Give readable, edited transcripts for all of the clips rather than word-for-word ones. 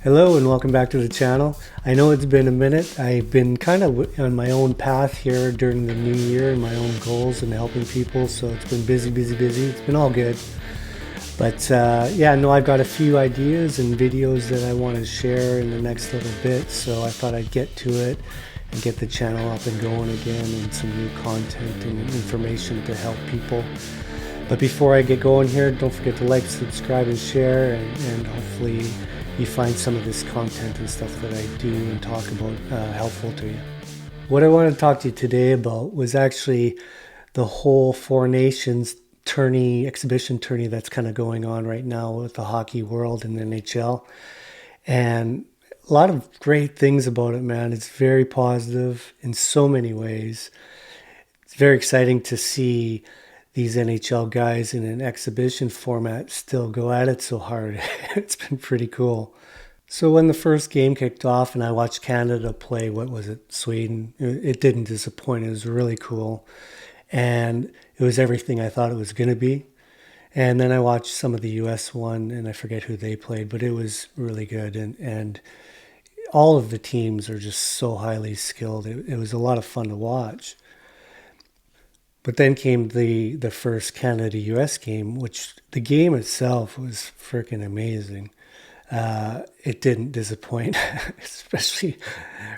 Hello and welcome back to the channel. I know it's been a minute. I've been kind of on my own path here during the new year and my own goals and helping people, so it's been busy. It's been all good. But yeah, no, I've got a few ideas and videos that I want to share in the next little bit, so I thought I'd get to it and get the channel up and going again and some new content and information to help people. But before I get going here, don't forget to like, subscribe, and share, and hopefully you find some of this content and stuff that I do and talk about helpful to you. What I want to talk to you today about was actually the whole Four Nations tourney, exhibition tourney that's kind of going on right now with the hockey world and the NHL. And a lot of great things about it, man. It's very positive in so many ways. It's very exciting to see these NHL guys in an exhibition format still go at it so hard. It's been pretty cool. So when the first game kicked off and I watched Canada play, what was it, Sweden, it didn't disappoint. It was really cool. And it was everything I thought it was going to be. And then I watched some of the US one, and I forget who they played, but it was really good. And all of the teams are just so highly skilled. It was a lot of fun to watch. But then came the first Canada-US game, which the game itself was freaking amazing. It didn't disappoint, especially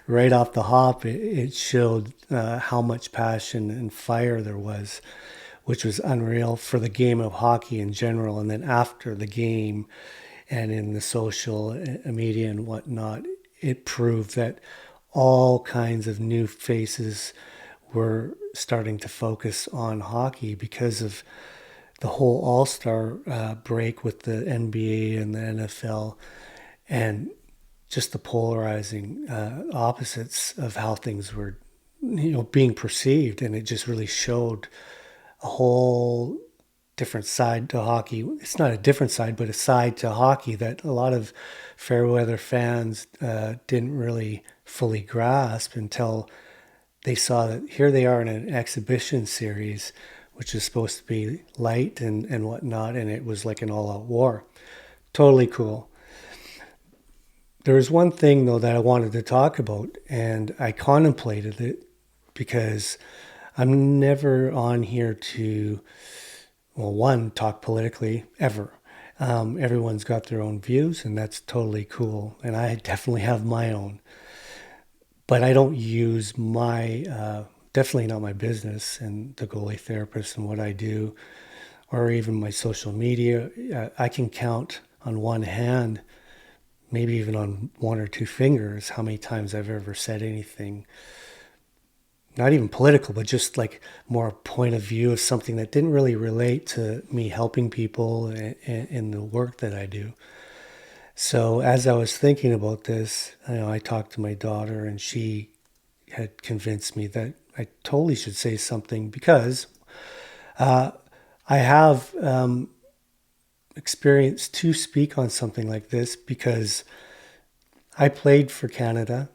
right off the hop. It showed how much passion and fire there was, which was unreal for the game of hockey in general. And then after the game and in the social media and whatnot, it proved that all kinds of new faces were starting to focus on hockey because of the whole all-star break with the NBA and the NFL, and just the polarizing opposites of how things were, being perceived. And it just really showed a whole different side to hockey. It's not a different side, but a side to hockey that a lot of fair-weather fans didn't really fully grasp until they saw that here they are in an exhibition series, which is supposed to be light and whatnot, and it was like an all-out war. Totally cool. There was one thing, though, that I wanted to talk about, and I contemplated it because I'm never on here to, well, one, talk politically, ever. Everyone's got their own views, and that's totally cool, and I definitely have my own. But I don't use my, definitely not my business and the goalie therapist and what I do, or even my social media. I can count on one hand, maybe even on one or two fingers, how many times I've ever said anything, not even political, but just like more point of view of something that didn't really relate to me helping people in the work that I do. So as I was thinking about this, I talked to my daughter, and she had convinced me that I totally should say something because I have experience to speak on something like this, because I played for Canada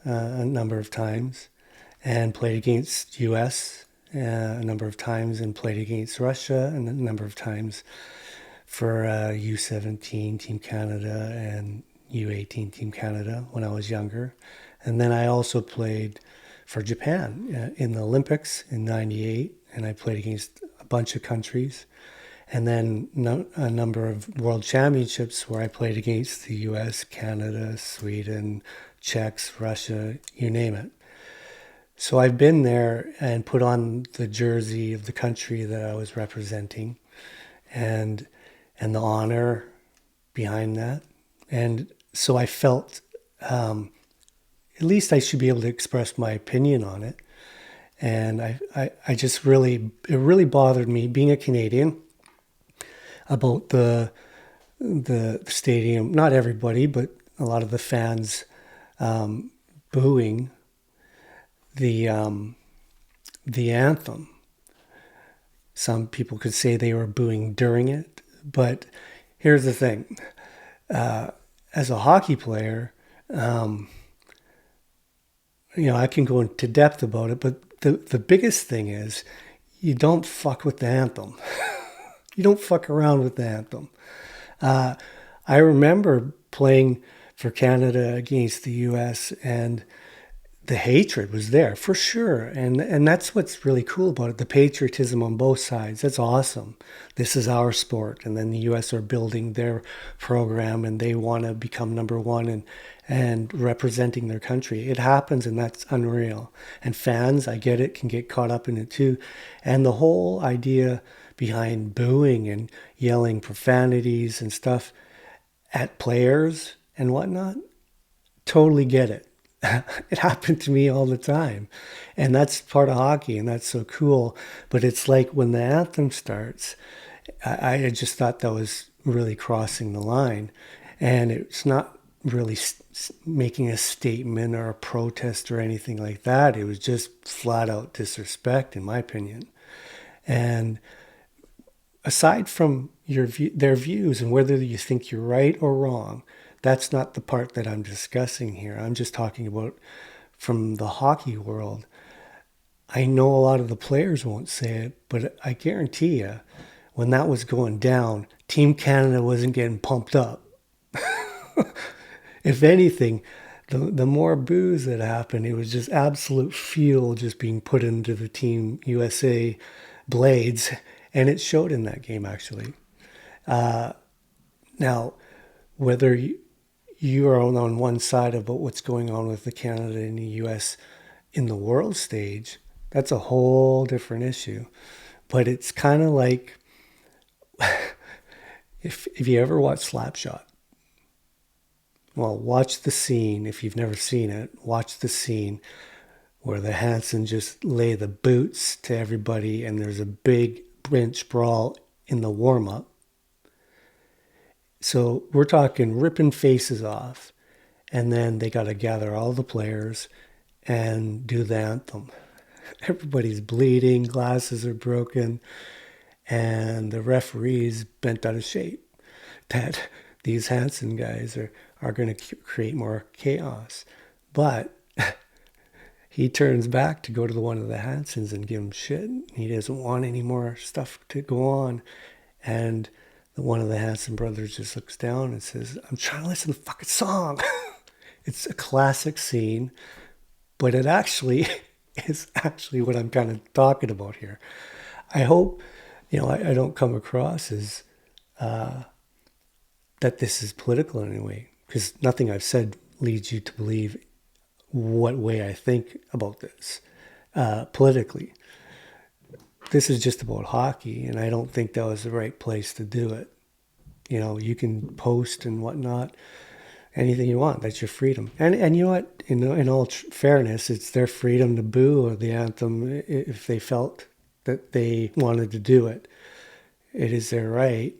a number of times and played against US a number of times and played against Russia a number of times for U17 Team Canada and U18 Team Canada when I was younger. And then I also played for Japan in the Olympics in '98, and I played against a bunch of countries. And then a number of world championships where I played against the US, Canada, Sweden, Czechs, Russia, you name it. So I've been there and put on the jersey of the country that I was representing, and the honor behind that. And so I felt at least I should be able to express my opinion on it. And I just really, it really bothered me being a Canadian about the stadium, not everybody, but a lot of the fans booing the anthem. Some people could say they were booing during it, but here's the thing. As a hockey player, I can go into depth about it, but the biggest thing is you don't fuck with the anthem. You don't fuck around with the anthem. I remember playing for Canada against the US, and the hatred was there for sure. And that's what's really cool about it, the patriotism on both sides. That's awesome. This is our sport, and then the US are building their program and they want to become number one and representing their country. It happens, and that's unreal. And fans, I get it, can get caught up in it too. And the whole idea behind booing and yelling profanities and stuff at players and whatnot, totally get it. It happened to me all the time. And that's part of hockey, and that's so cool. But it's like when the anthem starts, I just thought that was really crossing the line. And it's not really making a statement or a protest or anything like that. It was just flat out disrespect, in my opinion. And aside from their views and whether you think you're right or wrong, that's not the part that I'm discussing here. I'm just talking about from the hockey world. I know a lot of the players won't say it, but I guarantee you, when that was going down, Team Canada wasn't getting pumped up. If anything, the more boos that happened, it was just absolute fuel just being put into the Team USA blades, and it showed in that game, actually. Now, whether you are on one side about what's going on with the Canada and the US in the world stage, that's a whole different issue. But it's kind of like if you ever watch Slapshot, well, watch the scene. If you've never seen it, watch the scene where the Hansen just lay the boots to everybody and there's a big bench brawl in the warm-up. So we're talking ripping faces off, and then they got to gather all the players and do the anthem. Everybody's bleeding, glasses are broken, and the referee's bent out of shape. That these Hansen guys are going to create more chaos. But he turns back to go to one of the Hansens and give him shit. He doesn't want any more stuff to go on. And one of the Hanson brothers just looks down and says, I'm trying to listen to the fucking song. It's a classic scene, but it actually is actually what I'm kind of talking about here. I hope, I don't come across as that this is political in any way, because nothing I've said leads you to believe what way I think about this politically. This is just about hockey, and I don't think that was the right place to do it. You can post and whatnot, anything you want. That's your freedom. And you know what? In all fairness, it's their freedom to boo the anthem if they felt that they wanted to do it. It is their right.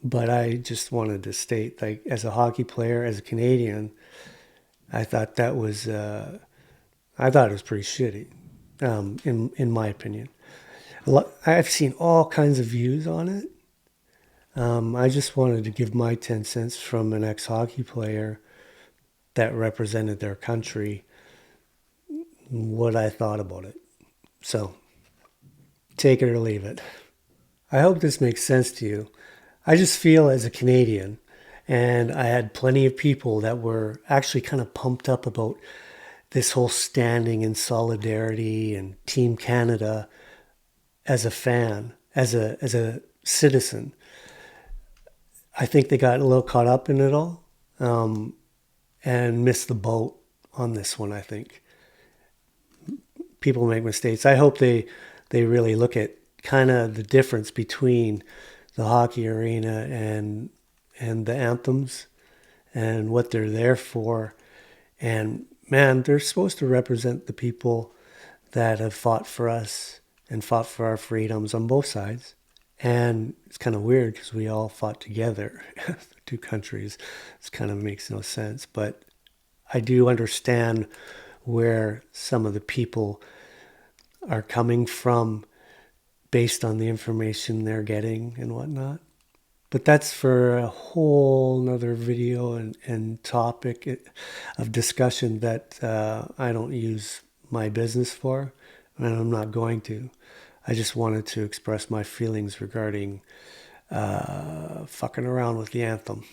But I just wanted to state, like, as a hockey player, as a Canadian, I thought that was, I thought it was pretty shitty, in my opinion. I've seen all kinds of views on it. I just wanted to give my 10 cents from an ex-hockey player that represented their country, what I thought about it. So, take it or leave it. I hope this makes sense to you. I just feel as a Canadian, and I had plenty of people that were actually kind of pumped up about this whole standing in solidarity and Team Canada as a fan, as a citizen. I think they got a little caught up in it all and missed the boat on this one, I think. People make mistakes. I hope they really look at kind of the difference between the hockey arena and the anthems and what they're there for. And man, they're supposed to represent the people that have fought for us and fought for our freedoms on both sides. And it's kind of weird because we all fought together, the two countries. It kind of makes no sense. But I do understand where some of the people are coming from based on the information they're getting and whatnot. But that's for a whole nother video and topic of discussion that I don't use my business for, and I'm not going to. I just wanted to express my feelings regarding fucking around with the anthem.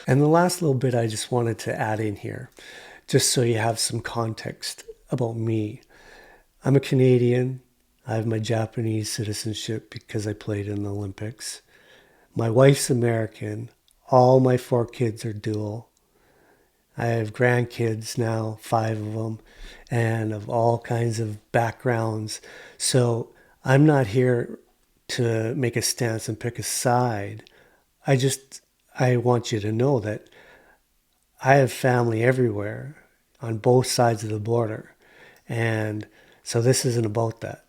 And the last little bit I just wanted to add in here, just so you have some context about me. I'm a Canadian. I have my Japanese citizenship because I played in the Olympics. My wife's American. All my 4 kids are dual. I have grandkids now, 5 of them, and of all kinds of backgrounds. So I'm not here to make a stance and pick a side. I want you to know that I have family everywhere on both sides of the border. And so this isn't about that.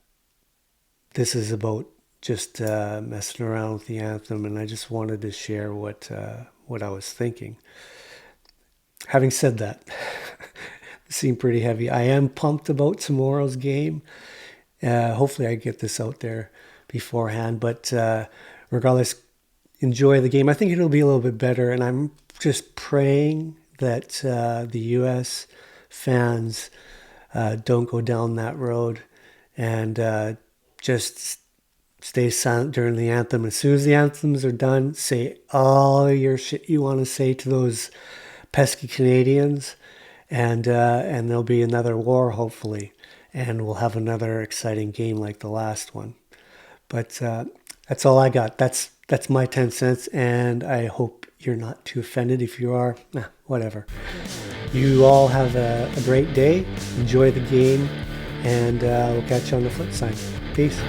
This is about just messing around with the anthem, and I just wanted to share what I was thinking. Having said that, it seemed pretty heavy. I am pumped about tomorrow's game. Hopefully, I get this out there beforehand. But regardless, enjoy the game. I think it'll be a little bit better, and I'm just praying that the U.S. fans don't go down that road and just stay silent during the anthem. As soon as the anthems are done, say all your shit you want to say to those pesky Canadians, and there'll be another war, hopefully, and we'll have another exciting game like the last one. But that's all I got. That's my 10 cents, and I hope you're not too offended. If you are, whatever. You all have a great day. Enjoy the game, and we'll catch you on the flip side. Peace.